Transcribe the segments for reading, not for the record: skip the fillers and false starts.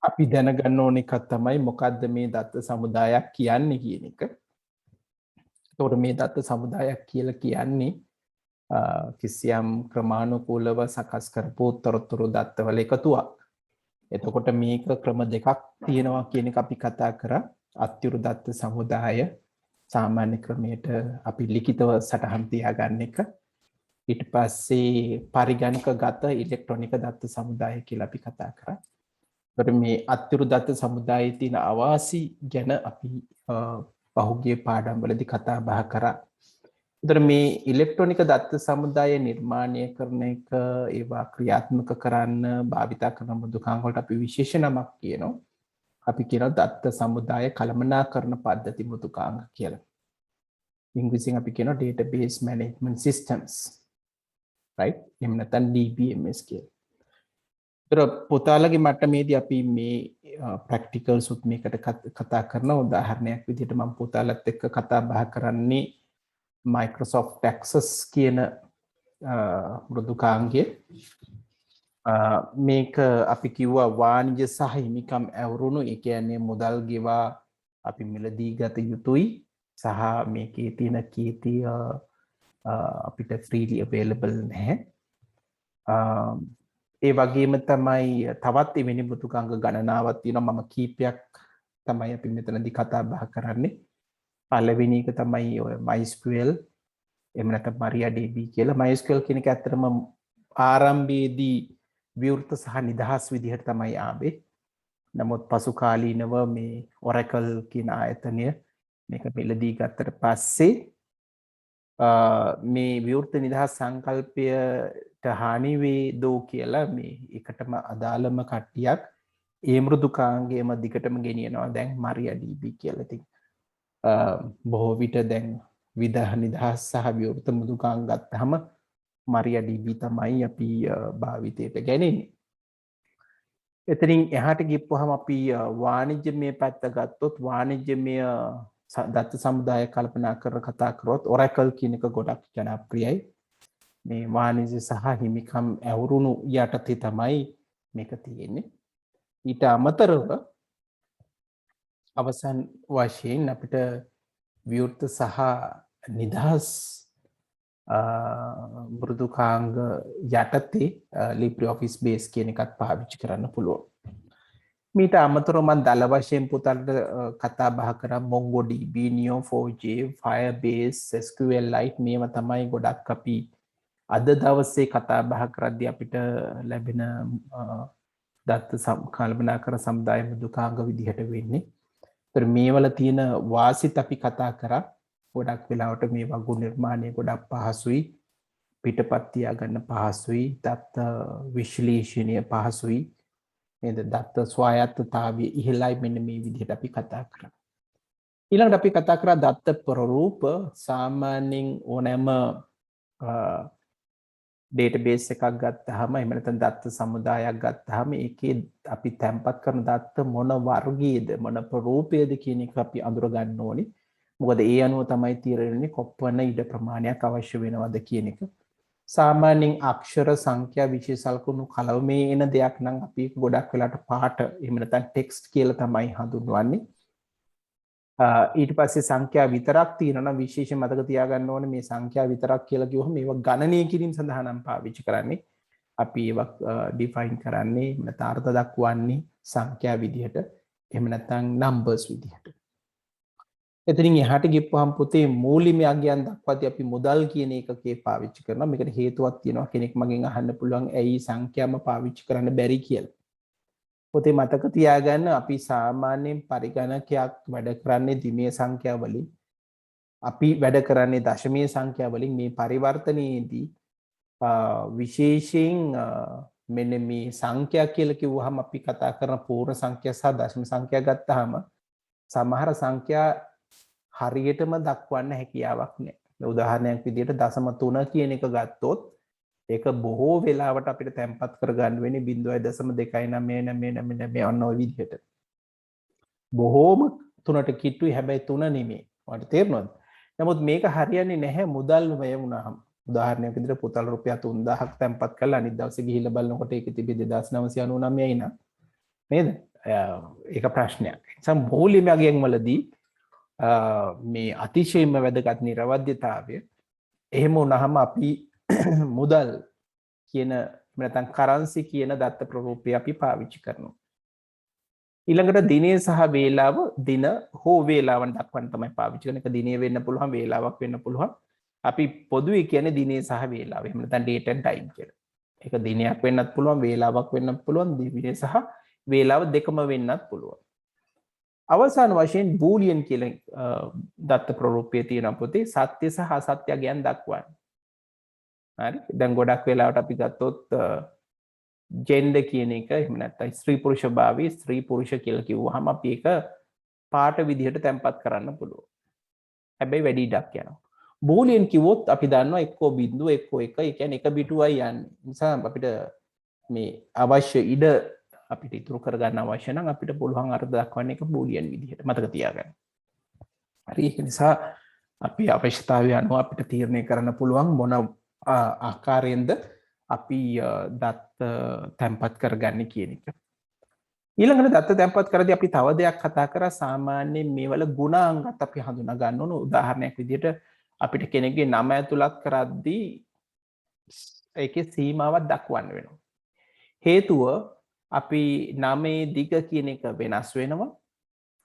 අපි දැනගන්න ඕන එකක් තමයි මොකද්ද මේ දත්ත සමුදායක් කියන්නේ කියන එක. එතකොට මේ දත්ත සමුදායක් කියලා කියන්නේ කිසියම් ක්‍රමානුකූලව සකස් කරපු තොරතුරු දත්තවල එකතුවක්. එතකොට මේක ක්‍රම දෙකක් තියෙනවා කියන එක අපි කතා කරා. අත්‍යුරු දත්ත සමුදාය සාමාන්‍ය ක්‍රමයට අපි ලිඛිතව සටහන් තියාගන්න එක. ඊට පස්සේ පරිගණක ගත ඉලෙක්ට්‍රොනික දත්ත සමුදාය කියලා අපි කතා කරා. එතකොට මේ අත්‍යුරු දත්ත සමුදායේ තියෙන අවාසි ගැන අපි පහුගිය පාඩම්වලදී කතා බහ කරා. එතකොට මේ ඉලෙක්ට්‍රොනික දත්ත සමුදාය නිර්මාණය කරන එක ඒවා ක්‍රියාත්මක කරන්න භාවිත කරන මෘදුකාංග වලට අපි විශේෂ නමක් කියනවා. අපි කියනවා දත්ත සමුදාය කළමනාකරණ පද්ධති මෘදුකාංග කියලා. ඉංග්‍රීසියෙන් අපි කියනවා database management systems. right? එහෙම නැත්නම් DBMS කියලා. පොතාලගේ මට්ටමේදී අපි මේ ප්‍රැක්ටිකල්ස් උත් මේකට කතා කරන උදාහරණයක් විදිහට මම පොතාලත් එක්ක කතා බහ කරන්නේ Microsoft Access කියන මෘදුකාංගය. මේක අපි කිව්වා වාණිජ සහ හිමිකම් ඇවරුණු, ඒ කියන්නේ මුදල් ගෙවා අපි මිලදී ගත යුතුයි සහ මේකේ තියෙන කීර්තිය අපිට freely available නැහැ. ඒ වගේම තමයි තවත් එවැනි මෘදුකාංග ගණනාවක් තියෙනවා. මම කීපයක් තමයි අපි මෙතනදී කතා බහ කරන්නේ. පළවෙනි එක තමයි ඔය MySQL එහෙම නැත්නම් MariaDB කියලා. MySQL කියන එක ඇත්තටම ආරම්භයේදී විවෘත සහ නිදහස් විදිහට තමයි ආවේ. නමුත් පසු කාලීනව මේ Oracle කියන ආයතනය මේක මිලදී ගත්තට පස්සේ මේ විවෘත නිදහස් සංකල්පයට හානි වේ දෝ කියලා මේ එකටම අදාළම කට්ටියක් ඒ මෘදුකාංගයම දිගටම ගෙනියනවා දැන් MariaDB කියලා. ඉතින් බොහෝ විට දැන් විදහා නිදහස් සහ විවෘත මෘදුකාංග ගත්තාම MariaDB තමයි අපි භාවිතයට ගන්නේ. එතනින් එහාට ගිහුවහම අපි වාණිජ්‍යමය පැත්ත ගත්තොත් වාණිජ්‍යමය දත්ත සමුදාය කල්පනා කර කතා කරොත් Oracle කියන එක ගොඩක් ජනප්‍රියයි. මේ වාණිජ්‍ය සහ හිමිකම් ඇවුරුණු යටතේ තමයි මේක තියෙන්නේ. ඊට අමතරව අවසන් වශයෙන් අපිට විවෘත සහ නිදහස් මෘදුකාංග යටතේ LibreOffice Base කියන එකත් පාවිච්චි කරන්න පුළුවන්. මීට අමතරව මම දල වශයෙන් පුතලට කතා බහ කරා MongoDB, Neo4j, Firebase, SQLite මේවා තමයි ගොඩක් අපි අද දවසේ කතා බහ කරද්දී අපිට ලැබෙන දත්ත කල්පනාකරණ සමුදාය මෘදුකාංග විදිහට වෙන්නේ. ඒතර මේවල තියෙන වාසිත අපි කතා කරා. ගොඩක් වෙලාවට මේ වගු නිර්මාණය ගොඩක් පහසුයි, පිටපත් තියාගන්න පහසුයි, දත්ත විශ්ලේෂණය පහසුයි, නේද? දත්ත ස්වායත්තතාවය ඉහළයි. මෙන්න මේ විදිහට අපි කතා කරා. ඊළඟට අපි කතා කරා දත්ත ප්‍රරූප. සාමාන්‍යයෙන් ඕනෑම database එකක් ගත්තාම එහෙම නැත්නම් දත්ත සමුදායක් ගත්තාම ඒකේ අපි තැන්පත් කරන දත්ත මොන වර්ගයේද මොන ප්‍රරූපයේද කියන එක අපි අඳුර ගන්න ඕනේ. මොකද ඒ අනුව තමයි තීරණය කොපමණ ඉඩ ප්‍රමාණයක් අවශ්‍ය වෙනවද කියන එක. සාමාන්‍යයෙන් අක්ෂර සංඛ්‍යා විශේෂල්කුණු කලවමේ එන දෙයක් නම් අපි ගොඩක් වෙලාට පාට එහෙම නැත්නම් ටෙක්ස්ට් කියලා තමයි හඳුන්වන්නේ. ඊට පස්සේ සංඛ්‍යා විතරක් තියෙනවා. විශේෂ මතක තියාගන්න ඕනේ මේ සංඛ්‍යා විතරක් කියලා කිව්වම මේවා ගණනය කිරීම සඳහා නම් පාවිච්චි කරන්නේ. අපි ඒවා ඩිෆයින් කරන්නේ නැත්නම් අර්ථ දක්වන්නේ සංඛ්‍යා විදිහට. එහෙම නැත්නම් නම්බර්ස් විදිහට. එතනින් එහාට ගිහුවහම පුතේ මූලිකම අගයන් දක්වාදී අපි මුදල් කියන එකකේ පාවිච්චි කරනවා. මේකට හේතුවක් තියෙනවා. කෙනෙක් මගෙන් අහන්න පුළුවන් ඇයි සංඛ්‍යාම පාවිච්චි කරන්න බැරි කියලා. පොතේ මතක තියාගන්න අපි සාමාන්‍යයෙන් පරිගණකයක් වැඩ කරන්නේ දිමේ සංඛ්‍යා වලින්. අපි වැඩ කරන්නේ දශමීය සංඛ්‍යා වලින්. මේ පරිවර්තනයේදී විශේෂයෙන් මෙන්න මේ සංඛ්‍යා කියලා කිව්වහම අපි කතා කරන පූර්ණ සංඛ්‍යා සහ දශම සංඛ්‍යා ගත්තාම සමහර සංඛ්‍යා හරියටම දක්වන්න හැකියාවක් නැහැ. උදාහරණයක් විදිහට 0.3 කියන එක ගත්තොත් ඒක බොහෝ වෙලාවට අපිට තැම්පත් කරගන්න වෙන්නේ 0.29999 අන්න ඔය විදිහට. බොහෝම 3ට කිට්ටුයි, හැබැයි 3 නෙමෙයි. ඔයාලට තේරෙනවද? නමුත් මේක හරියන්නේ නැහැ මුදල් වැය වුණාම. උදාහරණයක් විදිහට පුතල් රුපියල් 3000ක් තැම්පත් කරලා අනිත් දවසේ ගිහිල්ලා බලනකොට ඒකේ තිබෙ 2999යි නේද? ඒක ප්‍රශ්නයක්. නිසා මූල්‍යමයන් වලදී මේ අතිශයින්ම වැදගත් නිර්වද්‍යතාවය එහෙම වුණාම අපි මුදල් කියන නැත්නම් කරන්සි කියන දත්ත ප්‍රරූපය අපි පාවිච්චි කරනවා. ඊළඟට දිනය සහ වේලාව දින හෝ වේලාවන් දක්වන්න තමයි පාවිච්චි කරන එක. දිනේ වෙන්න පුළුවන්, වේලාවක් වෙන්න පුළුවන්. අපි පොදුවේ කියන්නේ දිනේ සහ වේලාව. එහෙම නැත්නම් date and time කියලා. ඒක දිනයක් වෙන්නත් පුළුවන්, වේලාවක් වෙන්නත් පුළුවන්, දිනය සහ වේලාව දෙකම වෙන්නත් පුළුවන්. අවසාන වශයෙන් බූලියන් කියලා දත්ත ප්‍රරූපයේ තියෙන පොතේ සත්‍ය සහ අසත්‍ය ගැන දක්වන්නේ. හරි. දැන් ගොඩක් වෙලාවට අපි ගත්තොත් ජෙන්ඩර් කියන එක එහෙම නැත්නම් ස්ත්‍රී පුරුෂ භාවයේ ස්ත්‍රී පුරුෂ කියලා කිව්වහම අපි ඒක පාට විදිහට තැම්පත් කරන්න පුළුවන්. හැබැයි වැඩි ඉඩක් යනවා. බූලියන් කිව්වොත් අපි දන්නවා එක්කෝ බිඳුව එක්කෝ එක, ඒ කියන්නේ එක පිටුවයි යන්නේ. නිසා අපිට මේ අවශ්‍ය ඉඩ අපිට ඉතුරු කරගන්න අවශ්‍ය නම් අපිට පුළුවන් අර්ථ දක්වන්න එක බූලියන් විදිහට මතක තියාගන්න. හරි. ඒක නිසා අපි අවශ්‍යතාවය අනුව අපිට තීරණය කරන්න පුළුවන් මොන ආකාරයෙන්ද අපි දත්ත තැන්පත් කරගන්නේ කියන එක. ඊළඟට දත්ත තැන්පත් කරද්දී අපි තව දෙයක් කතා කරා. සාමාන්‍යයෙන් මේවල ගුණාංගත් අපි හඳුනා ගන්න ඕන. උදාහරණයක් විදිහට අපිට කෙනෙක්ගේ නම ඇතුළත් කරද්දී ඒකේ සීමාවක් දක්වන්න වෙනවා. හේතුව අපි නමේ දිග කියන එක වෙනස් වෙනවා.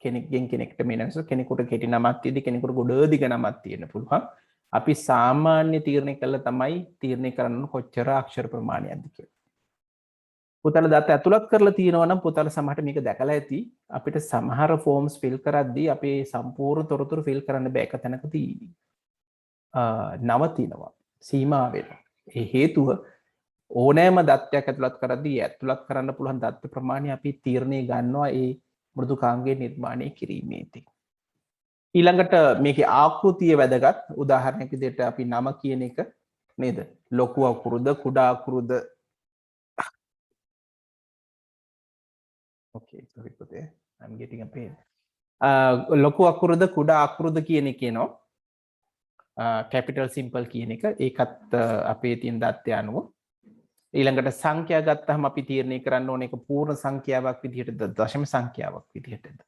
කෙනෙක්ගෙන් කෙනෙක්ට වෙනස්. කෙනෙකුට කෙටි නමක් තියෙදි කෙනෙකුට ගොඩ දිග නමක් තියෙන්න පුළුවන්. අපි සාමාන්‍ය තීරණය කළා තමයි තීරණය කරන්න කොච්චර අක්ෂර ප්‍රමාණයක්ද කියලා. පුතල දත්ත ඇතුළත් කරලා තියෙනවා නම් පුතල සමහරට මේක දැකලා ඇති. අපිට සමහර ෆෝම්ස් ෆිල් කරද්දී අපේ සම්පූර්ණ තොරතුරු ෆිල් කරන්න බෑ. එක තැනකදී නවතිනවා. සීමා වෙනවා. ඒ හේතුව ඕනෑම දත්තයක් ඇතුළත් කරද්දී ඇතුළත් කරන්න පුළුවන් දත්ත ප්‍රමාණය අපි තීරණය ගන්නවා ඒ මෘදුකාංගයේ නිර්මාණය කිරීමේදී. ඊළඟට මේකේ ආකෘතිය වැදගත්. උදාහරණයක් විදිහට අපි නම කියන එක නේද? ලොකු අකුරුද කුඩා අකුරුද? okay sorry පුතේ I'm getting a pain. ලොකු අකුරුද කුඩා අකුරුද කියන එක එනවා. capital simple කියන එක. ඒකත් අපේ තියෙන දත්තය අනුව. ඊළඟට සංඛ්‍යා ගත්තහම අපි තීරණය කරන්න ඕනේ ඒක පූර්ණ සංඛ්‍යාවක් විදිහටද දශම සංඛ්‍යාවක් විදිහටද.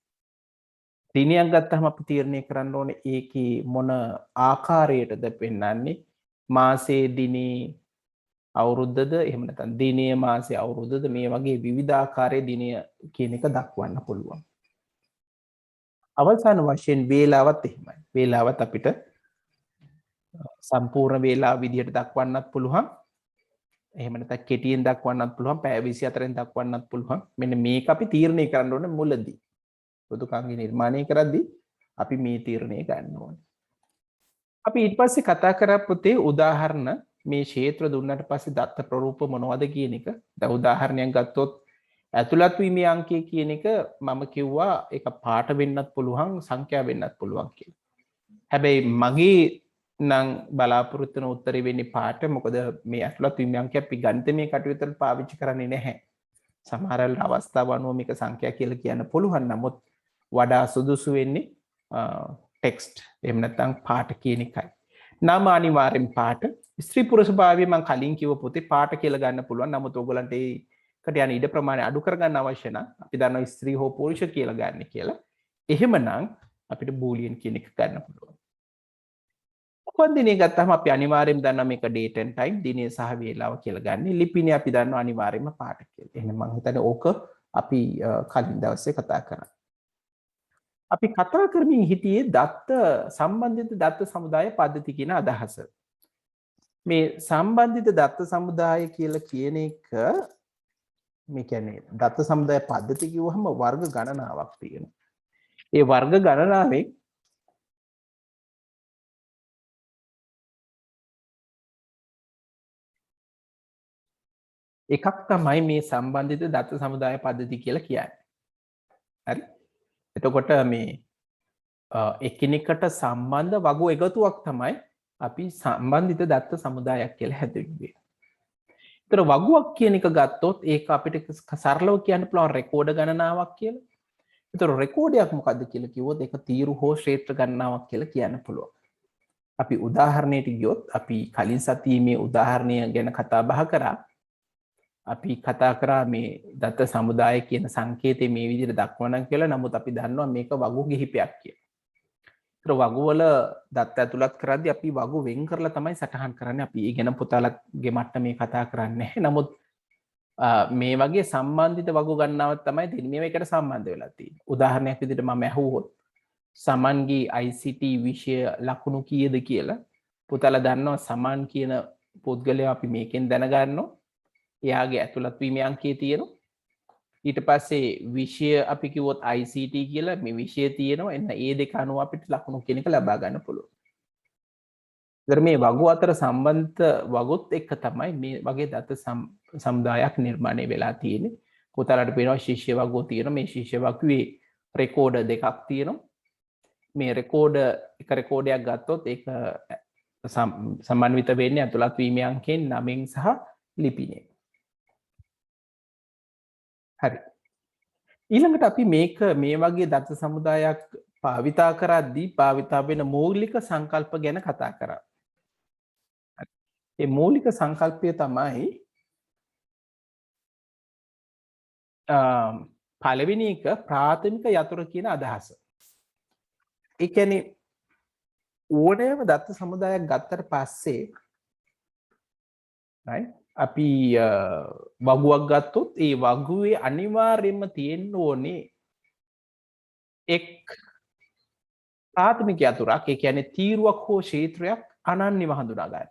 දිනයක් ගත්තහම අපි තීරණය කරන්න ඕනේ ඒකේ මොන ආකාරයටද පෙන්වන්නේ. මාසේ දිනේ අවුරුද්දද එහෙම නැත්නම් දිනයේ මාසේ අවුරුද්දද මේ වගේ විවිධාකාරයේ දිනය කියන එක දක්වන්න පුළුවන්. අවසාන වශයෙන් වේලාවත් එහෙමයි. වේලාවත් අපිට සම්පූර්ණ වේලාව විදිහට දක්වන්නත් පුළුවන්. එහෙම නැත්නම් කෙටියෙන් දක්වන්නත් පුළුවන්. පැය 24න් දක්වන්නත් පුළුවන්. මෙන්න මේක අපි තීරණය කරන්න ඕනේ මුලදී. මෘදුකාංගය නිර්මාණය කරද්දී අපි මේ තීරණය ගන්න ඕනේ. අපි ඊට පස්සේ කතා කරා පුතේ උදාහරණ මේ ක්ෂේත්‍ර දුන්නට පස්සේ දත්ත ප්‍රරූප මොනවද කියන එක. දැන් උදාහරණයක් ගත්තොත් ඇතුළත් වීමේ අංකය කියන එක මම කිව්වා ඒක පාට වෙන්නත් පුළුවන් සංඛ්‍යා වෙන්නත් පුළුවන් කියලා. හැබැයි මගේ නම් බලාපොරොත්තු වෙන උත්තරේ වෙන්නේ පාට. මොකද මේ ඇතුළත් වීමේ අංකය අපි ගණිතමය කටයුත්තට පාවිච්චි කරන්නේ නැහැ. සමහර අවස්ථාව අනුව මේක සංඛ්‍යා කියලා කියන්න පුළුවන්. නමුත් වඩා සුදුසු වෙන්නේ ටෙක්ස්ට් එහෙම නැත්නම් පාට කියන එකයි. නම අනිවාර්යෙන් පාට. ස්ත්‍රී පුරුෂ භාවය මම කලින් කිව්ව පොතේ පාට කියලා ගන්න පුළුවන්. නමුත් ඔයගලන්ට ඒකට යන ඉඩ ප්‍රමාණය අඩු කරගන්න අවශ්‍ය නම් අපි දන්නවා ස්ත්‍රී හෝ පුරුෂ කියලා ගන්න කියලා. එහෙමනම් අපිට බූලියන් කියන එක ගන්න පුළුවන්. උපන්දිනය ගත්තාම අපි අනිවාර්යයෙන්ම දන්නවා මේක date and time දිනය සහ වේලාව කියලා ගන්න. ලිපිනේ අපි දන්නවා අනිවාර්යයෙන්ම පාට කියලා. එහෙනම් මම හිතන්නේ ඕක අපි කලින් දවසේ කතා කරා. අපි කතා කරමින් හිටියේ දත්ත සම්බන්ධිත දත්ත සමුදාය පද්ධති කියන අදහස. මේ සම්බන්ධිත දත්ත සමුදාය කියලා කියන එක මේ කියන්නේ දත්ත සමුදාය පද්ධති කිව්වහම වර්ග ගණනාවක් තියෙනවා. ඒ වර්ග ගණනාවෙන් එකක් තමයි මේ සම්බන්ධිත දත්ත සමුදාය පද්ධති කියලා කියන්නේ. හරි? එතකොට මේ එකිනෙකට සම්බන්ධ වගු එකතුවක් තමයි අපි සම්බන්ධිත දත්ත සමුදායක් කියලා හැදුවේ. ඒතර වගුවක් කියන එක ගත්තොත් ඒක අපිට සරලව කියන්න පුළුවන් රෙකෝඩ ගණනාවක් කියලා. ඒතර රෙකෝඩයක් මොකද්ද කියලා කිව්වොත් ඒක තීරු හෝ ක්ෂේත්‍ර ගණනාවක් කියලා කියන්න පුළුවන්. අපි උදාහරණයට ගියොත් අපි කලින් සතියේ මේ උදාහරණය ගැන කතා බහ කරා. අපි කතා කරා මේ දත්ත සමුදාය කියන සංකේතය මේ විදිහට දක්වනවා කියලා. නමුත් අපි දන්නවා මේක වගු කිහිපයක් කියලා. ඒතර වගු වල දත්ත ඇතුළත් කරද්දී අපි වගු වෙන් කරලා තමයි සටහන් කරන්නේ. අපි ඉගෙන පුතාලගේ මට්ටමේ කතා කරන්නේ. නමුත් මේ වගේ සම්බන්ධිත වගු ගණනාවක් තමයි දෙන්නේ. මේව එකට සම්බන්ධ වෙලා තියෙන්නේ. උදාහරණයක් විදිහට මම ඇහුවොත් සමන්ගේ ICT විෂය ලකුණු කීයද කියලා පුතාලා දන්නවා. සමන් කියන පුද්ගලයා අපි මේකෙන් දැනගන්නවා. එයාගේ ඇතුළත් වීමේ අංකය තියෙනවා. ඊට පස්සේ විෂය අපි කිව්වොත් ICT කියලා මේ විෂය තියෙනවා. එන්න ඒ දෙක අනුව අපිට ලකුණු කියන එක ලබා ගන්න පුළුවන්. ඒතර මේ වගු අතර සම්බන්ධ වගුත් එක්ක තමයි මේ වගේ දත්ත සමුදායක් නිර්මාණය වෙලා තියෙන්නේ. පුතාලට පේනවා ශිෂ්‍ය වගුව තියෙනවා. මේ ශිෂ්‍ය වගුවේ රෙකෝඩර් දෙකක් තියෙනවා. මේ එක රෙකෝඩයක් ගත්තොත් ඒක සමන්විත වෙන්නේ ඇතුළත් වීමේ අංකයෙන් 9න් සහ ලිපිණයෙන්. හරි. ඊළඟට අපි මේක මේ වගේ දත්ත සමුදායක් භාවිතා කරද්දී භාවිතා වෙන මූලික සංකල්ප ගැන කතා කරා. ඒ මූලික සංකල්පය තමයි පළවෙනි එක ප්‍රාථමික යතුරු කියන අදහස. ඒ කියන්නේ ඕනෑම දත්ත සමුදායක් ගත්තට පස්සේ අපි වගුවක් ගත්තොත් ඒ වගුවේ අනිවාර්යයෙන්ම තියෙන්න ඕනේ එක් ප්‍රාථමික යතුරක්. ඒ කියන්නේ තීරුවක් හෝ ක්ෂේත්‍රයක් අනන්‍යව හඳුනා ගන්න.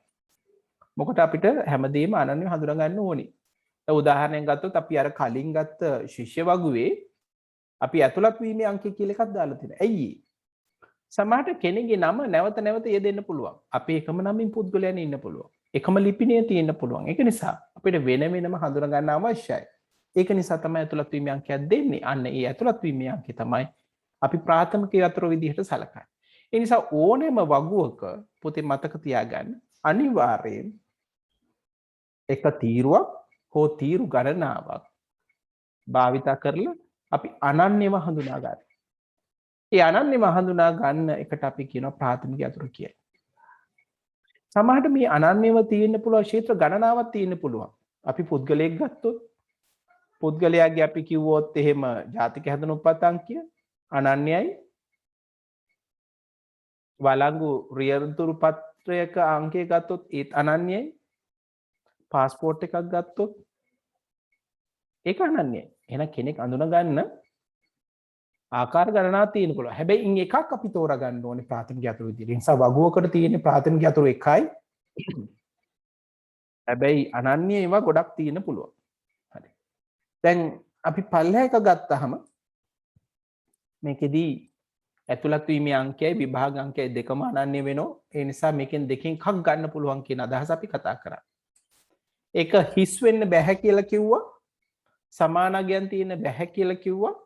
මොකට අපිට හැමදේම අනන්‍යව හඳුනා ගන්න ඕනේ. උදාහරණයක් ගත්තොත් අපි අර කලින් ගත්ත ශිෂ්‍ය වගුවේ අපි ඇතුළත් වීමේ අංකය කියලා එකක් දාලා තියෙනවා. ඇයි? සමහරට කෙනෙක්ගේ නම නැවත නැවත යෙදෙන්න පුළුවන්. අපි එකම නමින් පුද්ගලයන් ඉන්න පුළුවන්. එකම ලිපිණය තියෙන්න පුළුවන්. ඒක නිසා අපිට වෙන වෙනම හඳුනා ගන්න අවශ්‍යයි. ඒක නිසා තමයි ඇතුළත් වීමේ අංකයක් දෙන්නේ. අන්න ඒ ඇතුළත් වීමේ අංකය තමයි අපි ප්‍රාථමික යතුරු විදිහට සලකන්නේ. ඒ නිසා ඕනෑම වගුවක පොතේ මතක තියාගන්න අනිවාර්යයෙන් එක තීරුවක් හෝ තීරු ගණනාවක් භාවිතා කරලා අපි අනන්‍යව හඳුනා ගන්න. ඒ අනන්‍යව හඳුනා ගන්න එකට අපි කියනවා ප්‍රාථමික යතුරු කියලා. සමහරට මේ අනන්‍යව තියෙන්න පුළුවන් ක්ෂේත්‍ර ගණනාවක් තියෙන්න පුළුවන්. අපි පුද්ගලයෙක් ගත්තොත් පුද්ගලයාගේ අපි කිව්වොත් එහෙම ජාතික හැදෙනුම්පත් අංකය අනන්‍යයි. වළංගු රියදුරු පත්‍රයක අංකය ගත්තොත් ඒත් අනන්‍යයි. පාස්පෝර්ට් එකක් ගත්තොත් ඒක අනන්‍යයි. එහෙනම් කෙනෙක් අඳුන ගන්න ආකාර ගණනාවක් තියෙන්න පුළුවන්. හැබැයි ඉන් එකක් අපි තෝරා ගන්න ඕනේ ප්‍රාථමික යතුරු විදිහට. ඒ නිසා වගුවකට තියෙන ප්‍රාථමික යතුරු එකයි. හැබැයි අනන්‍ය ඒවා ගොඩක් තියෙන්න පුළුවන්. හරි. දැන් අපි පල්ලෙහා එක ගත්තාම මේකෙදී ඇතුළත් වීමේ අංකයයි විභාග අංකයයි දෙකම අනන්‍ය වෙනවා. ඒ නිසා මේකෙන් දෙකෙන් එකක් ගන්න පුළුවන් කියන අදහස අපි කතා කරා. ඒක හිස් වෙන්න බැහැ කියලා කිව්වා. සමානගයන් තියෙන බැහැ කියලා කිව්වා.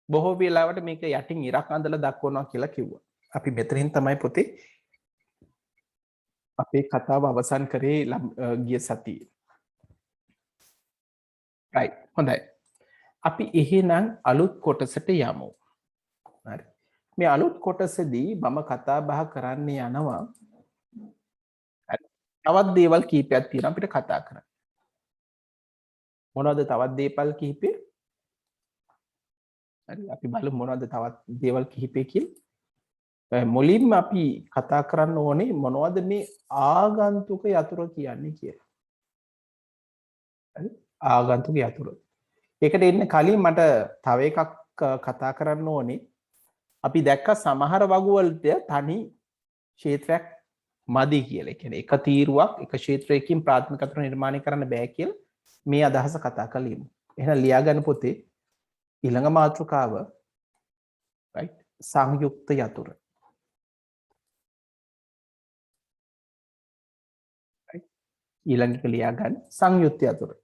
බොහෝ වෙලාවට මේක යටින් ඉරක් අඳලා දක්වනවා කියලා කිව්වා. අපි මෙතනින් තමයි පොතේ අපේ කතාව අවසන් කරේ ගිය සතියේ. right හොඳයි. අපි එහෙනම් අලුත් කොටසට යමු. හරි. මේ අලුත් කොටසදී මම කතා බහ කරන්න යනවා. තවත් දේවල් කීපයක් තියෙනවා අපිට කතා කරන්න. මොනවද තවත් දේවල් කිහිපේ? හරි අපි බලමු මොනවද තවත් දේවල් කිහිපේ කියලා. මුලින්ම අපි කතා කරන්න ඕනේ මොනවද මේ ආගන්තුක යතුරු කියන්නේ කියලා. හරි ආගන්තුක යතුරු. ඒකට එන්න කලින් මට තව එකක් කතා කරන්න ඕනේ. අපි දැක්ක සමහර වගු වලට තනි ක්ෂේත්‍රයක් මදි කියලා. ඒ කියන්නේ එක තීරුවක් එක ක්ෂේත්‍රයකින් ප්‍රාථමික යතුරු නිර්මාණය කරන්න බෑ කියලා මේ අදහස කතා කළෙමු. එහෙනම් ලියා ගන්න පොතේ ඊළඟ මාතෘකාව right සංයුක්ත යතුරු. right ඊළඟ එක ලියා ගන්න සංයුක්ත යතුරු.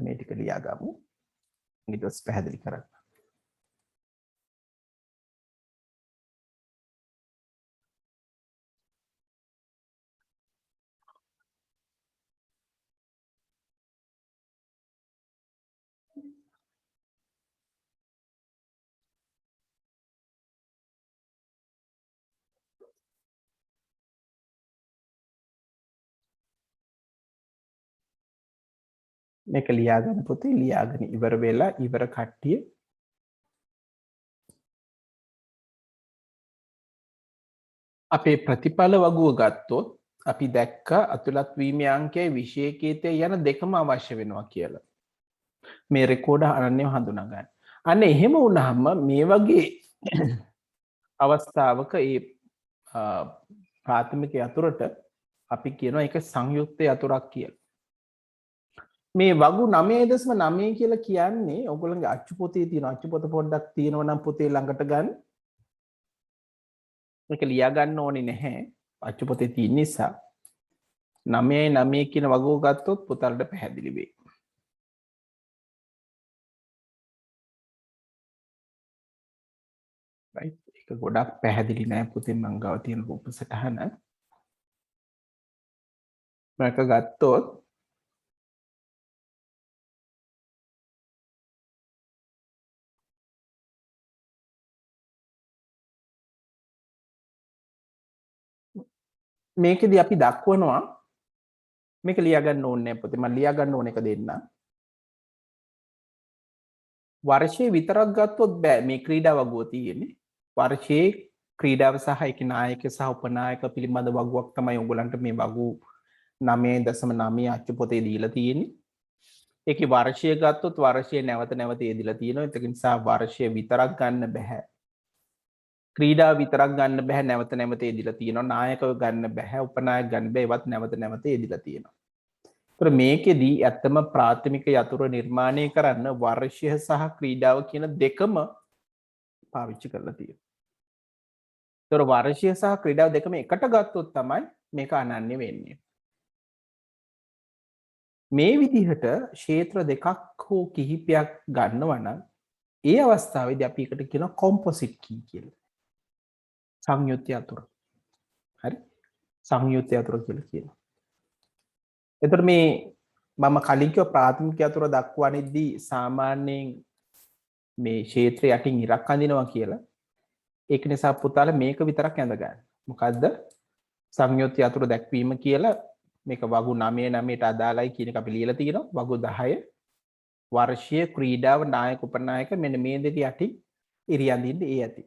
මේ ටික ලියා ගමු. ඊට පස්සේ පැහැදිලි කරන්න. මේක ලියාගන්න පුතේ ලියාගෙන ඉවර වෙලා ඉවර කට්ටිය අපේ ප්‍රතිඵල වගුව ගත්තොත් අපි දැක්ක අතුලත් වීමේ අංකයයි විශේෂකීතය යන දෙකම අවශ්‍ය වෙනවා කියලා. මේ රෙකෝඩ අනන්‍යව හඳුනා ගන්න. අන්න එහෙම වුණාම මේ වගේ අවස්ථාවක ඒ ප්‍රාථමික යතුරට අපි කියනවා ඒක සංයුක්ත යතුරක් කියලා. මේ වගු 9.9 කියලා කියන්නේ ඔයගොල්ලන්ගේ අච්චු පොතේ තියෙන අච්චු පොත පොඩ්ඩක් තියෙනවා නම් පොතේ ළඟට ගන්න. මේක ලියා ගන්න ඕනේ නැහැ. අච්චු පොතේ තියෙන නිසා 9.9 කියන වගුව ගත්තොත් පුතාලට පැහැදිලි වෙයි. right ඒක ගොඩක් පැහැදිලි නෑ පුතේ මං ගාව තියෙන රූප සටහන. මේක ගත්තොත් මේකෙදි අපි දක්වනවා මේක ලියා ගන්න ඕනේ නැහැ පුතේ මම ලියා ගන්න ඕන එක දෙන්න. වර්ෂයේ විතරක් ගත්තොත් බෑ මේ ක්‍රීඩා වගුව තියෙන්නේ. වර්ෂයේ ක්‍රීඩාව සහ ඒකේ නායක සහ උපනායක පිළිබඳ වගුවක් තමයි ඔයගොල්ලන්ට මේ වගු 9.9 අච්චු පොතේ දීලා තියෙන්නේ. ඒකේ වර්ෂය ගත්තොත් වර්ෂයේ නැවත නැවත යෙදিলা තියෙනවා. ඒක නිසා වර්ෂය විතරක් ගන්න බෑ. ක්‍රීඩා විතරක් ගන්න බෑ නැවත නැවත යෙදিলা තියෙනවා. නායකව ගන්න බෑ. උපනායක ගන්න බෑ. ඒවත් නැවත නැවත යෙදিলা තියෙනවා. ඒතර මේකෙදී ඇත්තම ප්‍රාථමික යතුරු නිර්මාණය කරන්න වර්ෂය සහ ක්‍රීඩාව කියන දෙකම පාවිච්චි කරලා තියෙනවා. ඒතර වර්ෂය සහ ක්‍රීඩාව දෙකම එකට ගත්තොත් තමයි මේක අනන්‍ය වෙන්නේ. මේ විදිහට ක්ෂේත්‍ර දෙකක් හෝ කිහිපයක් ගන්නවා නම් ඒ අවස්ථාවේදී අපි එකට කියනවා කොම්පොසිට් කී කියලා. සංයුක්ත යතුරු. හරි? සංයුක්ත යතුරු කියලා කියනවා. එතකොට මේ මම කලින් කිව්ව ප්‍රාථමික යතුරු දක්වන්නේදී සාමාන්‍යයෙන් මේ ක්ෂේත්‍රය යටින් ඉරක් අඳිනවා කියලා. ඒක නිසා පුතාලා මේක විතරක් ඇඳ ගන්න. මොකද්ද? සංයුක්ත යතුරු දැක්වීම කියලා මේක වගු 9.9ට අදාළයි කියන එක අපි ලියලා තියෙනවා. වගු 10 වර්ෂීය ක්‍රීඩාව නායක උපනායක මෙන්න මේ දෙක යටින් ඉරි අඳින්න ඒ ඇති.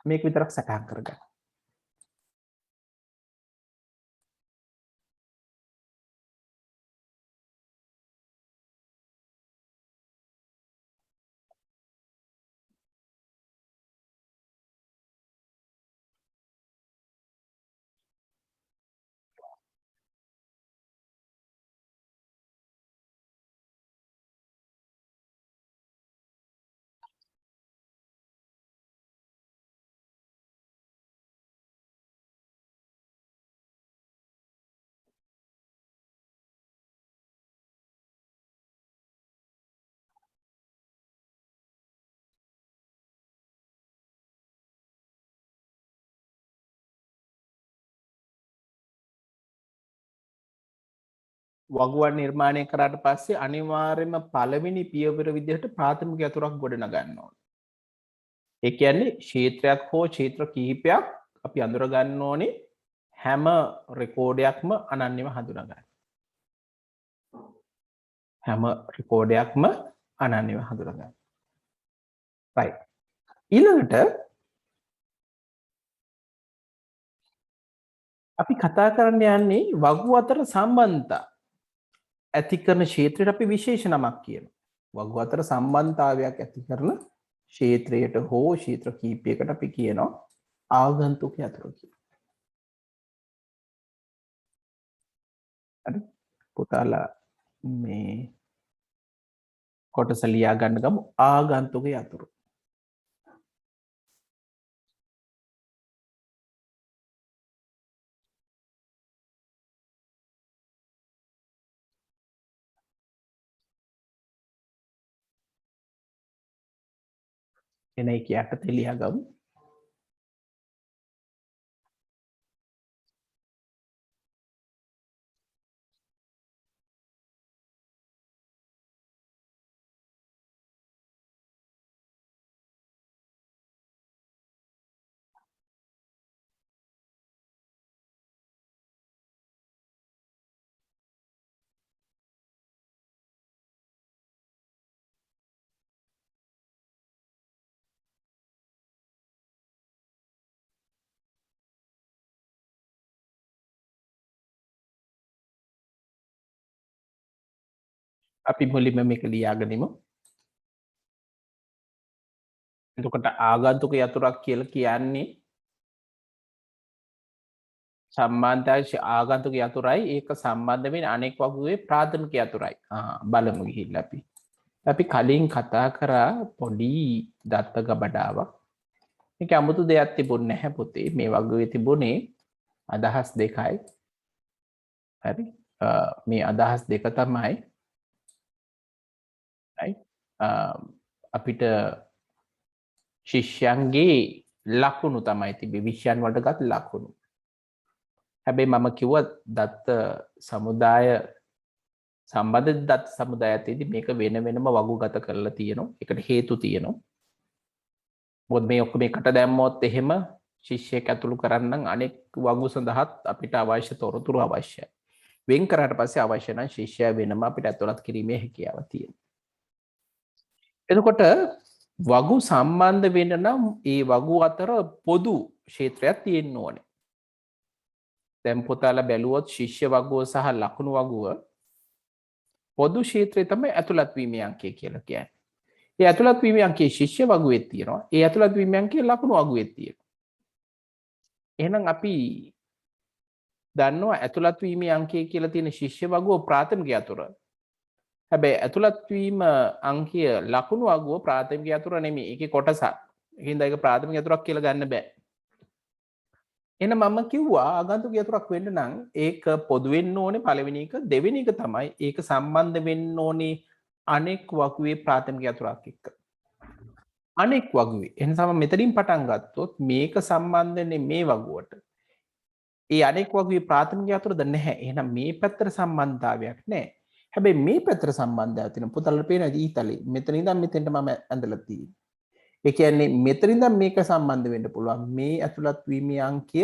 මේක විතරක් සටහන් කරගන්න. වගුවන් නිර්මාණය කරාට පස්සේ අනිවාර්යයෙන්ම පළවෙනි පියවර විදිහට ප්‍රාථමික යතුරක් ගොඩනගා ගන්න ඕනේ. ඒ කියන්නේ ක්ෂේත්‍රයක් හෝ ක්ෂේත්‍ර කිහිපයක් අපි අඳුර ගන්න ඕනේ හැම රෙකෝඩයක්ම අනන්‍යව හඳුනා ගන්න. හැම රෙකෝඩයක්ම අනන්‍යව හඳුනා ගන්න. right. ඊළඟට අපි කතා කරන්න යන්නේ වගු අතර සම්බන්ධතා ඇති කරන ක්ෂේත්‍රයට අපි විශේෂ නමක් කියනවා. වගු අතර සම්බන්ධතාවයක් ඇති කරන ක්ෂේත්‍රයට හෝ ක්ෂේත්‍ර කීපයකට අපි කියනවා ආගන්තුක යතුරු කියලා. හරි පුතාලා මේ කොටස ලියා ගන්න ගමු ආගන්තුක යතුරු. එන එක යටතේ ලියා ගමු. අපි මුලින්ම මේක ලියාගනිමු. එතකොට ආගන්තුක යතුරක් කියලා කියන්නේ සම්බන්ධයි ආගන්තුක යතුරයි ඒක සම්බන්ධ වෙන අනෙක් වගුවේ ප්‍රාථමික යතුරයි. බලමු ගිහිල්ලා අපි. අපි කලින් කතා කරා පොඩි දත්ත ගබඩාවක්. මේක 아무තු දෙයක් තිබුණේ නැහැ පුතේ. මේ වගුවේ තිබුණේ අදහස් දෙකයි. හරි. මේ අදහස් දෙක තමයි අපිට ශිෂ්‍යයන්ගේ ලකුණු තමයි තිබෙන්නේ. විෂයන් වලටගත් ලකුණු. හැබැයි මම කිව්වා දත්ත සමුදාය සම්බන්ධ දත්ත සමුදායතේදී මේක වෙන වෙනම වගුගත කරලා තියෙනවා. ඒකට හේතු තියෙනවා. මොකද මේ ඔක්කොම එකට දැම්මොත් එහෙම ශිෂ්‍යයෙක් ඇතුළු කරන්න අනෙක් වගු සඳහාත් අපිට අවශ්‍ය තොරතුරු අවශ්‍යයි. වෙන් කරාට පස්සේ අවශ්‍ය නම් ශිෂ්‍යයා වෙනම අපිට ඇතුළත් කිරීමේ හැකියාව තියෙනවා. එතකොට වගු සම්බන්ධ වෙන්න නම් ඒ වගු අතර පොදු ක්ෂේත්‍රයක් තියෙන්න ඕනේ. දැන් පුතාලා බැලුවොත් ශිෂ්‍ය වගුව සහ ලකුණු වගුව පොදු ක්ෂේත්‍රය තමයි ඇතුළත් වීමේ අංකය කියලා කියන්නේ. ඒ ඇතුළත් වීමේ අංකය ශිෂ්‍ය වගුවේ තියෙනවා. ඒ ඇතුළත් වීමේ අංකය ලකුණු වගුවේ තියෙනවා. එහෙනම් අපි දන්නවා ඇතුළත් වීමේ අංකය කියලා තියෙන ශිෂ්‍ය වගුව ප්‍රාථමික යතුර. හැබැයි ඇතුළත් වීම අංකය ලකුණු වගුව ප්‍රාථමික යතුර නෙමෙයි. ඒකේ කොටසක්. ඒකින්ද ඒක ප්‍රාථමික යතුරක් කියලා ගන්න බෑ. එහෙනම් මම කිව්වා ආගන්තුක යතුරක් වෙන්න නම් ඒක පොදු වෙන්න ඕනේ පළවෙනි එක. දෙවෙනි එක තමයි ඒක සම්බන්ධ වෙන්න ඕනේ අනෙක් වගුවේ ප්‍රාථමික යතුරක් එක්ක. අනෙක් වගුවේ. එනිසා මම මෙතනින් පටන් ගත්තොත් මේක සම්බන්ධ වෙන්නේ මේ වගුවට. ඒ අනෙක් වගුවේ ප්‍රාථමික යතුරද නැහැ. එහෙනම් මේ පැත්තට සම්බන්ධතාවයක් නැහැ. හැබැයි මේ පැත්තට සම්බන්ධතාවයක් තියෙනවා. පුතලට පේනවා ඊතලේ. මෙතන ඉඳන් මෙතෙන්ට මම ඇඳලා තියෙන්නේ. ඒ කියන්නේ මෙතන ඉඳන් මේක සම්බන්ධ වෙන්න පුළුවන්. මේ ඇතුළත් වීමේ අංකය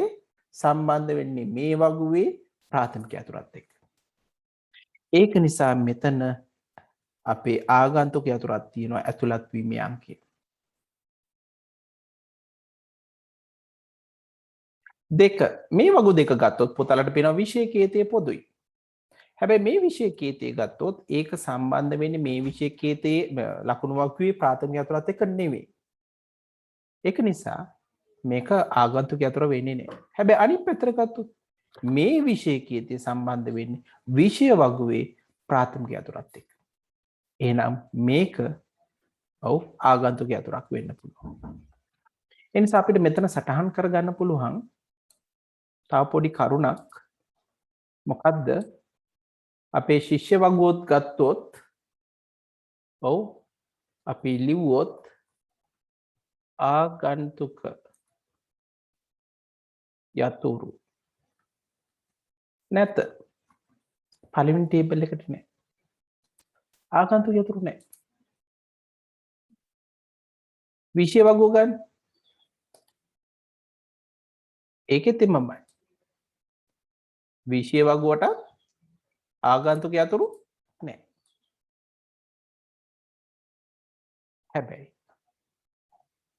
සම්බන්ධ වෙන්නේ මේ වගුවේ ප්‍රාථමික යතුරත් එක්ක. ඒක නිසා මෙතන අපේ ආගන්තුක යතුරක් තියෙනවා ඇතුළත් වීමේ අංකය. දෙක මේ වගු දෙක ගත්තොත් පුතලට පේනවා විෂය කේතය පොදුයි. හැබැයි මේ විෂය කේතය ගත්තොත් ඒක සම්බන්ධ වෙන්නේ මේ විෂය කේතයේ ලකුණු වගුවේ ප්‍රාථමික යතුරත් එක්ක නෙවෙයි. ඒක නිසා මේක ආගන්තුක යතුර වෙන්නේ නැහැ. හැබැයි අනිත් පැත්තට ගත්තොත් මේ විෂය කේතය සම්බන්ධ වෙන්නේ විෂය වගුවේ ප්‍රාථමික යතුරත් එක්ක. එහෙනම් මේක ආගන්තුක යතුරක් වෙන්න පුළුවන්. ඒ නිසා අපිට මෙතන සටහන් කරගන්න පුළුවන් තව පොඩි කරුණක්. මොකද්ද? අපේ ශිෂ්‍ය වගුවොත් ගත්තොත් අපි ලිව්වොත් ආගන්තුක යතුරු නැත. පළවෙනි ටේබල් එකට නෑ. ආගන්තුක යතුරු නෑ. විෂය වගුව ගන්න. ඒකෙත් එමමයි. විෂය වගුවට ආගන්තුක යතුරු නෑ. හැබැයි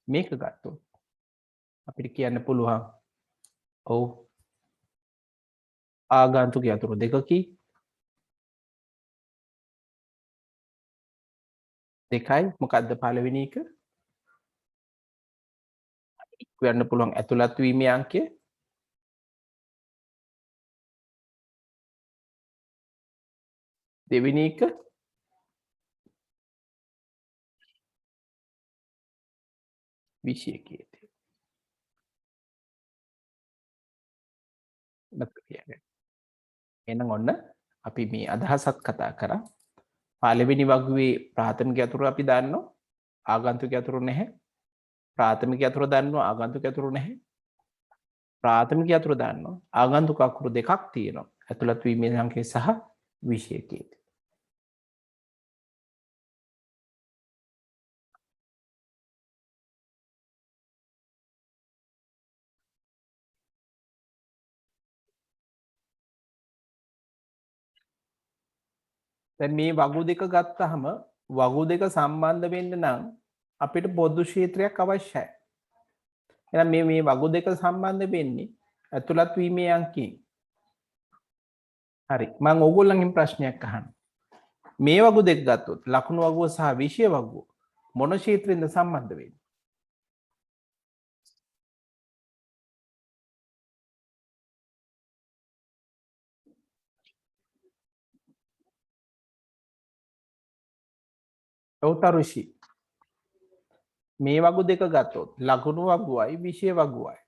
මේක ගත්තොත් අපිට කියන්න පුළුවන් ආගන්තුක යතුරු දෙකකි. දෙකයි මොකද්ද පළවෙනි එක? කියන්න පුළුවන් ඇතුළත් වීමේ අංකය. දෙවෙනි එක විෂය කේතය. එහෙනම් ඔන්න අපි මේ අදහසත් කතා කරා. පළවෙනි වගුවේ ප්‍රාථමික යතුරු අපි දන්නවා. ආගන්තුක යතුරු නැහැ. ප්‍රාථමික යතුරු දන්නවා. ආගන්තුක යතුරු නැහැ. ප්‍රාථමික යතුරු දන්නවා. ආගන්තුක අකුරු දෙකක් තියෙනවා. ඇතුළත් වීමේ අංකය සහ විෂය කේතය. දැන් මේ වගු දෙක ගත්තාම වගු දෙක සම්බන්ධ වෙන්න නම් අපිට පොදු ක්ෂේත්‍රයක් අවශ්‍යයි. එහෙනම් මේ වගු දෙක සම්බන්ධ වෙන්නේ ඇතුළත් වීමේ අංකයෙන්. හරි. මම ඕගොල්ලන්ගෙන් ප්‍රශ්නයක් අහන්න. මේ වගු දෙක ගත්තොත් ලකුණු වගුව සහ විෂය වගුව මොන ක්ෂේත්‍රෙන්ද සම්බන්ධ වෙන්නේ? ඔව් තරුෂි. මේ වගු දෙක ගත්තොත් ලකුණු වගුවයි විෂය වගුවයි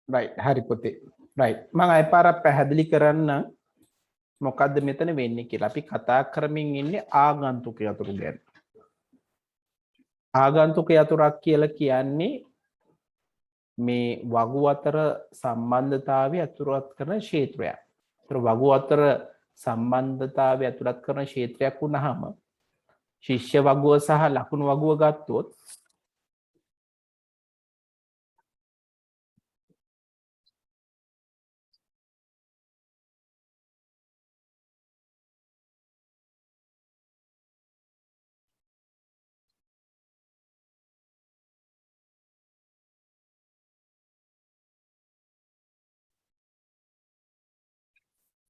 රයිට් හරි පුතේ රයිට් මම අයපාරක් පැහැදිලි කරන්න මොකද්ද මෙතන වෙන්නේ කියලා. අපි කතා කරමින් ඉන්නේ ආගන්තුක යතුරු ගැන. ආගන්තුක යතුරක් කියලා කියන්නේ මේ වගු අතර සම්බන්ධතාවය ඇතුළත් කරන ක්ෂේත්‍රයක්. ඒතර වගු අතර සම්බන්ධතාවය ඇතුළත් කරන ක්ෂේත්‍රයක් වුණාම ශිෂ්‍ය වගුව සහ ලකුණු වගුව ගත්තොත්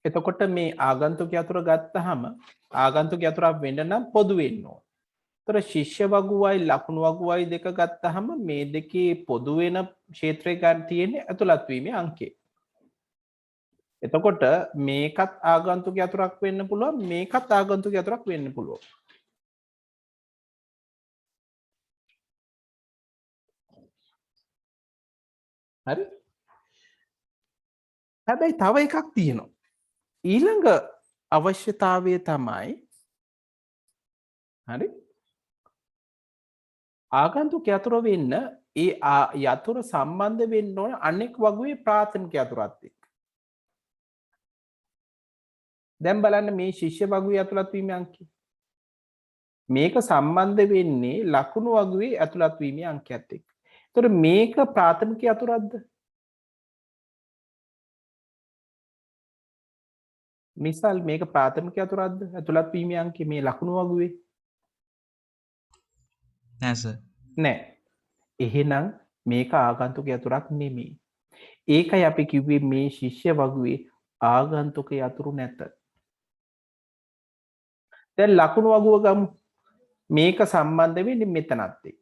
එතකොට මේ ආගන්තුක යතුර ගත්තහම ආගන්තුක යතුරක් වෙන්න නම් පොදු වෙන්න ඕන. ඒතර ශිෂ්‍ය වගුවයි ලකුණු වගුවයි දෙක ගත්තහම මේ දෙකේ පොදු වෙන ක්ෂේත්‍රය ගන්න තියෙන්නේ ඇතුළත් වීමේ අංකය. එතකොට මේකත් ආගන්තුක යතුරක් වෙන්න පුළුවන් මේකත් ආගන්තුක යතුරක් වෙන්න පුළුවන්. හරි? හැබැයි තව එකක් තියෙනවා. ඊළඟ අවශ්‍යතාවය තමයි හරි ආගන්තුක යතුර වෙන්න ඒ යතුර සම්බන්ධ වෙන්න ඕන අනෙක් වගේ ප්‍රාථමික යතුරත් එක්ක. දැන් බලන්න මේ ශිෂ්‍ය වගුවේ ඇතුළත් වීමේ අංකය. මේක සම්බන්ධ වෙන්නේ ලකුණු වගුවේ ඇතුළත් වීමේ අංකයත් එක්ක. එතකොට මේක ප්‍රාථමික යතුරක්ද? මිසල් මේක ප්‍රාථමික යතුරක්ද? ඇතුළත් වීමේ අංකය මේ ලකුණු වගුවේ? නෑ සර්. නෑ. එහෙනම් මේක ආගන්තුක යතුරක් නෙමෙයි. ඒකයි අපි කිව්වේ මේ ශිෂ්‍ය වගුවේ ආගන්තුක යතුරු නැත. දැන් ලකුණු වගුව ගමු. මේක සම්බන්ධ වෙන්නේ මෙතනත් එක්ක.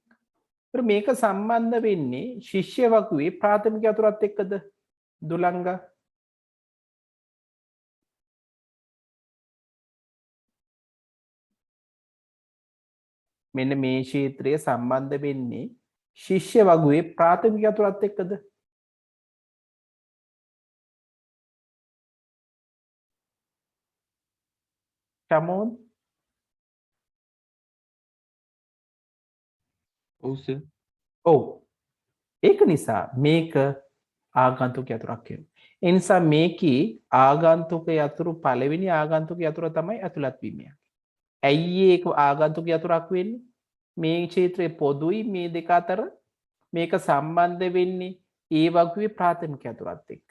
ඒතර මේක සම්බන්ධ වෙන්නේ ශිෂ්‍ය වගුවේ ප්‍රාථමික යතුරත් එක්කද? දුලංග මෙන්න මේ ක්ෂේත්‍රය සම්බන්ධ වෙන්නේ ශිෂ්‍ය වගුවේ ප්‍රාථමික යතුරත් එක්කද? චමෝන් ඔව් සර්. ඔව්. ඒක නිසා මේක ආගන්තුක යතුරක් වෙනවා. ඒ නිසා මේකේ ආගන්තුක යතුරු පළවෙනි ආගන්තුක යතුර තමයි ඇතුළත් වීම. ඇයි ඒක ආගන්තුක යතුරක් වෙන්නේ? මේ ක්ෂේත්‍රයේ පොදුයි මේ දෙක අතර මේක සම්බන්ධ වෙන්නේ ඒ වගුවේ ප්‍රාථමික යතුරත් එක්ක.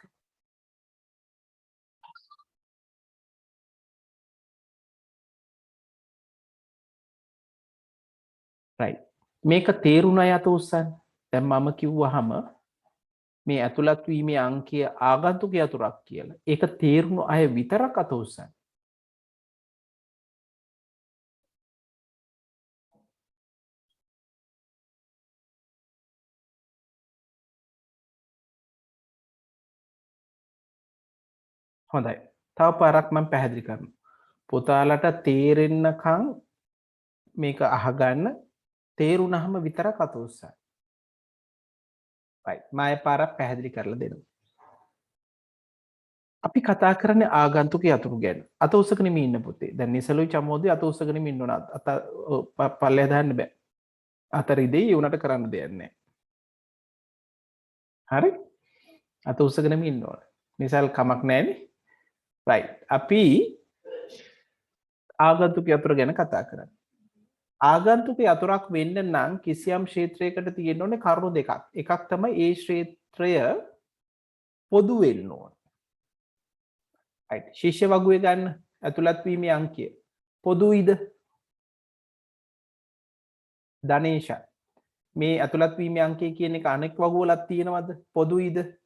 රයිට්. මේක තේරුණා යත උස්සන්න. දැන් මම කිව්වහම මේ ඇතුළත් වීමේ අංකය ආගන්තුක යතුරක් කියලා. ඒක තේරුණු අය විතරක් අත උස්සන්න. හොඳයි. තව පාරක් මම පැහැදිලි කරනවා. පුතාලට තේරෙන්නකම් මේක අහගන්න තේරුණාම විතරක් අත උස්සන්න. රයිට්. මම ආයෙ පාරක් පැහැදිලි කරලා දෙනවා. අපි කතා කරන්නේ ආගන්තුක යතුරු ගැන. අත උස්සගෙන ඉන්න පුතේ. දැන් නිසලුයි චමෝදේ අත උස්සගෙන ඉන්න ඕන. අත පල්ලෙහා දාන්න බෑ. අත රිදෙයි උනට කරන්න දෙයක් නැහැ. හරි? අත උස්සගෙන ඉන්න ඕන. නිසල් කමක් නැහැනේ. රයිට්. අපි ආගන්තුක යතුරු ගැන කතා කරන්නේ. ආගන්තුක යතුරක් වෙන්න නම් කිසියම් ක්ෂේත්‍රයකට තියෙන්න ඕනේ කරුණු දෙකක්. එකක් තමයි ඒ ක්ෂේත්‍රය පොදු වෙන්න ඕන. රයිට්. ශිෂ්‍ය වගුවේ ගන්න ඇතුළත් වීමේ අංකය පොදුයිද? ධනේෂ මේ ඇතුළත් වීමේ අංකය කියන එක අනෙක් වගුවලත් තියෙනවද? පොදුයිද?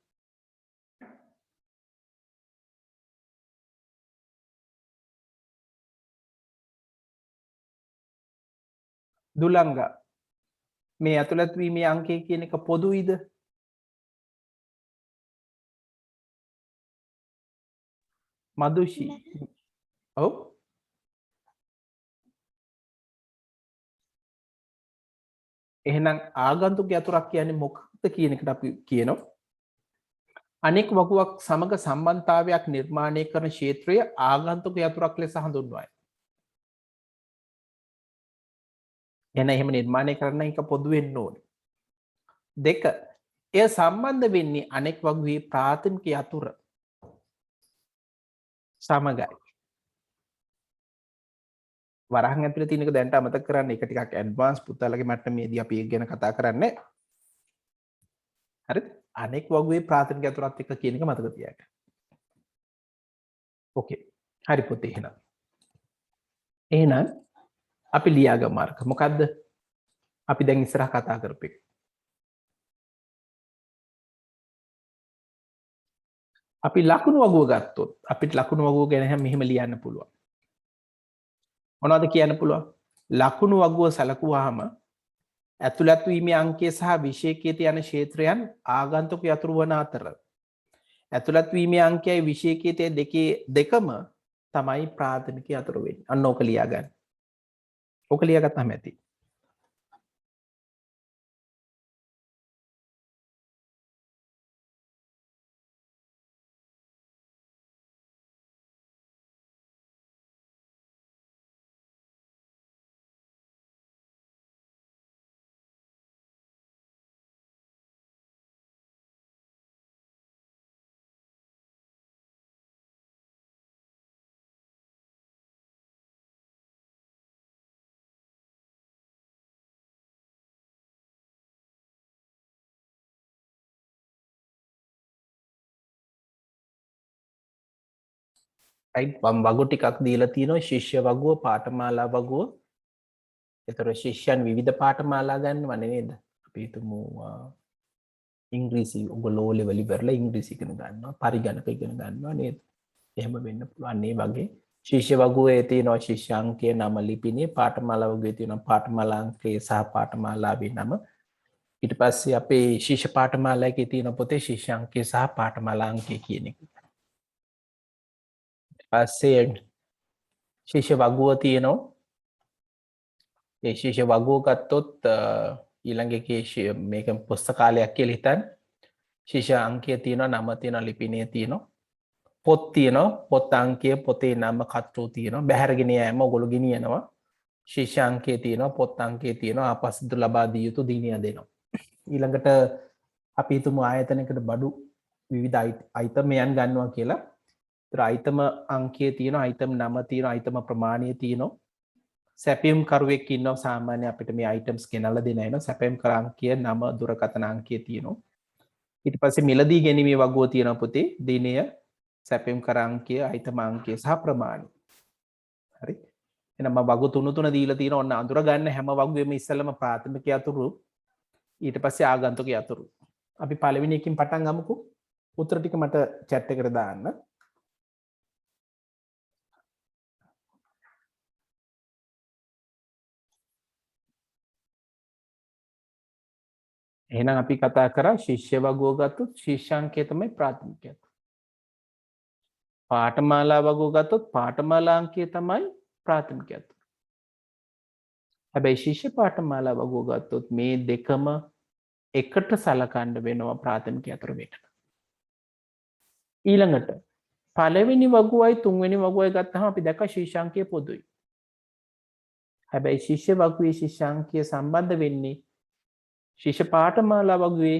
දුලංග මේ ඇතුළත් වීමේ අංකය කියන එක පොදුයිද? මදුෂි ඔව් එහෙනම් ආගන්තුක යතුරක් කියන්නේ මොකක්ද කියන එකට අපි කියනවා අනෙක් වගුවක් සමග සම්බන්ධතාවයක් නිර්මාණය කරන ක්ෂේත්‍රය ආගන්තුක යතුරක් ලෙස හඳුන්වයි. එන එහෙම නිර්මාණය කරන්න එක පොදු වෙන්න ඕනේ. දෙක එය සම්බන්ධ වෙන්නේ අනෙක් වගුවේ ප්‍රාථමික යතුර සමගයි. වරහන් ඇතුලේ තියෙන එක දැනට අමතක කරන්න ඒක ටිකක් ඇඩ්වාන්ස් පුතාලගේ මට්ටමේදී අපි ඒක ගැන කතා කරන්නේ. හරිද? අනෙක් වගුවේ ප්‍රාථමික යතුරත් එක්ක කියන එක මතක තියාගන්න. ඕකේ. හරි පුතේ එහෙනම්. එහෙනම් අපි ලියාගමු මාර්ක. මොකද්ද? අපි දැන් ඉස්සරහ කතා කරපු එක. අපි ලකුණු වගුව ගත්තොත් අපිට ලකුණු වගුව ගැන මෙහෙම ලියන්න පුළුවන්. මොනවද කියන්න පුළුවන්? ලකුණු වගුව සැලකුවාම ඇතුළත් වීමේ අංකය සහ විශේෂකයේ යන ක්ෂේත්‍රයන් ආගන්තුක යතුරු වන අතර ඇතුළත් වීමේ අංකයයි විශේෂකයේ දෙකම තමයි ප්‍රාථමික යතුරු වෙන්නේ. අන්න ඕක ලියා ගන්න. ඕක ලියාගත්තාම ඇති. right වගු ටිකක් දීලා තියෙනවා ශිෂ්‍ය වගුව පාඨමාලා වගුව. ඒතර ශිෂ්‍යයන් විවිධ පාඨමාලා ගන්නවා නේද? අපි හිතමු ඉංග්‍රීසි ඔයගොල්ලෝ O level ඉවරලා ඉංග්‍රීසි ඉගෙන ගන්නවා පරිගණක ඉගෙන ගන්නවා නේද? එහෙම වෙන්න පුළුවන් මේ වගේ ශිෂ්‍ය වගුවේ තියෙනවා ශිෂ්‍ය අංකයේ නම ලිපිනේ පාඨමාලා වගුවේ තියෙනවා පාඨමාලා අංකය සහ පාඨමාලාවේ නම. ඊට පස්සේ අපේ ශිෂ්‍ය පාඨමාලාවේ තියෙන පොතේ ශිෂ්‍ය අංකය සහ පාඨමාලා අංකය කියන එක. පස්සේ ශිෂ්‍ය වගුව තියෙනවා. ඒ ශිෂ්‍ය වගුව ගත්තොත් ඊළඟ එකේ මේක පුස්තකාලයක් කියලා හිතන්න. ශිෂ්‍ය අංකය තියෙනවා නම තියෙනවා ලිපිනේ තියෙනවා. පොත් තියෙනවා පොත් අංකය පොතේ නම කතෘ තියෙනවා. බැහැරගෙන යෑම ඔයගොල්ලෝ ගෙනියනවා. ශිෂ්‍ය අංකය තියෙනවා පොත් අංකය තියෙනවා ආපස්සට ලබා දිය යුතු දිනය දෙනවා. ඊළඟට අපි හිතමු ආයතනයකට බඩු විවිධ අයිතමයන් ගන්නවා කියලා. ඒතර අයිතම අංකය තියෙනවා අයිතම නම තියෙනවා අයිතම ප්‍රමාණය තියෙනවා. සැපයුම් කරුවෙක් ඉන්නවා සාමාන්‍ය අපිට මේ අයිටම්ස් ගෙනල්ලා දෙන අයන සැපයුම් කර අංකය නම දුරකථන අංකය තියෙනවා. ඊට පස්සේ මිලදී ගැනීමේ වගුව තියෙනවා පුතේ දිනය සැපයුම් කර අංකය අයිතම අංකය සහ ප්‍රමාණය. හරි. එහෙනම් මම වගු තුන දීලා තියෙනවා ඔන්න අඳුර ගන්න හැම වගුවෙම ඉස්සෙල්ලම ප්‍රාථමික යතුරු ඊට පස්සේ ආගන්තුක යතුරු. අපි පළවෙනි එකකින් පටන් ගමුකෝ. උත්තර ටික මට chat එකට දාන්න. එහෙනම් අපි කතා කරා ශිෂ්‍ය වගුව ගත්තොත් ශිෂ්‍යාංකය තමයි ප්‍රාථමික යතුරු. පාඨමාලා වගුව ගත්තොත් පාඨමාලා අංකය තමයි ප්‍රාථමික යතුරු. හැබැයි ශිෂ්‍ය පාඨමාලා වගුව ගත්තොත් මේ දෙකම එකට සලකන්න වෙනවා ප්‍රාථමික යතුරු වෙන්න. ඊළඟට පළවෙනි වගුවයි තුන්වෙනි වගුවයි ගත්තහම අපි දැක්ක ශිෂ්‍යාංකය පොදුයි. හැබැයි ශිෂ්‍ය වගුවේ ශිෂ්‍යාංකය සම්බන්ධ වෙන්නේ ශිෂ්‍ය පාඨමාලා වගුවේ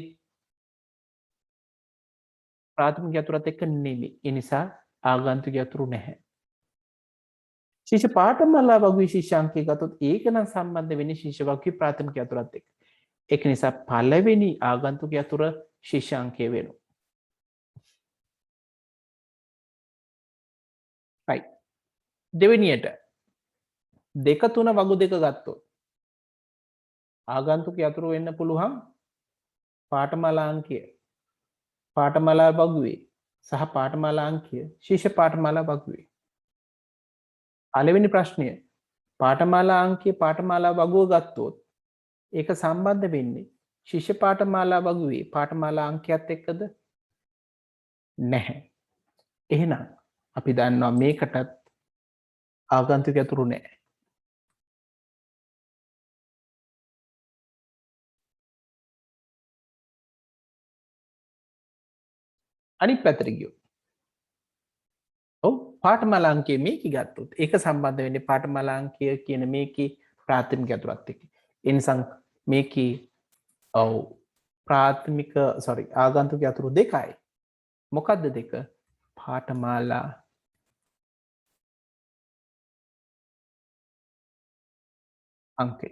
ප්‍රාථමික යතුරත් එක්ක නෙමෙයි. ඒ නිසා ආගන්තුක යතුරු නැහැ. ශිෂ්‍ය පාඨමාලා වගුවේ ශිෂ්‍යාංකය ගත්තොත් ඒක නම් සම්බන්ධ වෙන්නේ ශිෂ්‍ය වගුවේ ප්‍රාථමික යතුරත් එක්ක. ඒක නිසා පළවෙනි ආගන්තුක යතුර ශිෂ්‍යාංකය වෙනවා. right. දෙවෙනියට 2 3 වගු දෙක ගත්තොත් ආගන්තුක යතුරු වෙන්න පුළුවන් පාඨමාලා අංකය පාඨමාලා වගුවේ සහ පාඨමාලා අංකය ශිෂ්‍ය පාඨමාලා වගුවේ. පළවෙනි ප්‍රශ්නය පාඨමාලා අංකය පාඨමාලා වගුව ගත්තොත් ඒක සම්බන්ධ වෙන්නේ ශිෂ්‍ය පාඨමාලා වගුවේ පාඨමාලා අංකයත් එක්කද? නැහැ. එහෙනම් අපි දන්නවා මේකටත් ආගන්තුක යතුරු නැහැ. අනිත් පැත්තට ගියොත් ඔව් පාඨමාලා අංකය මේක ගත්තොත් ඒක සම්බන්ධ වෙන්නේ පාඨමාලා අංකය කියන මේකේ ප්‍රාථමික යතුරත් එක්ක. ඒ නිසා මේකේ ඔව් ප්‍රාථමික ආගන්තුක යතුරු දෙකයි. මොකද්ද දෙක? පාඨමාලා අංකය.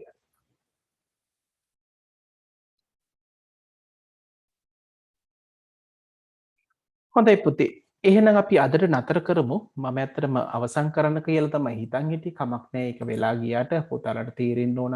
හොඳයි පුතේ. එහෙනම් අපි අදට නතර කරමු. මම ඇත්තටම අවසන් කරන්න කියලා තමයි හිතන් හිටියේ. කමක් නැහැ ඒක වෙලා ගියාට පුතාලට තේරෙන්න ඕන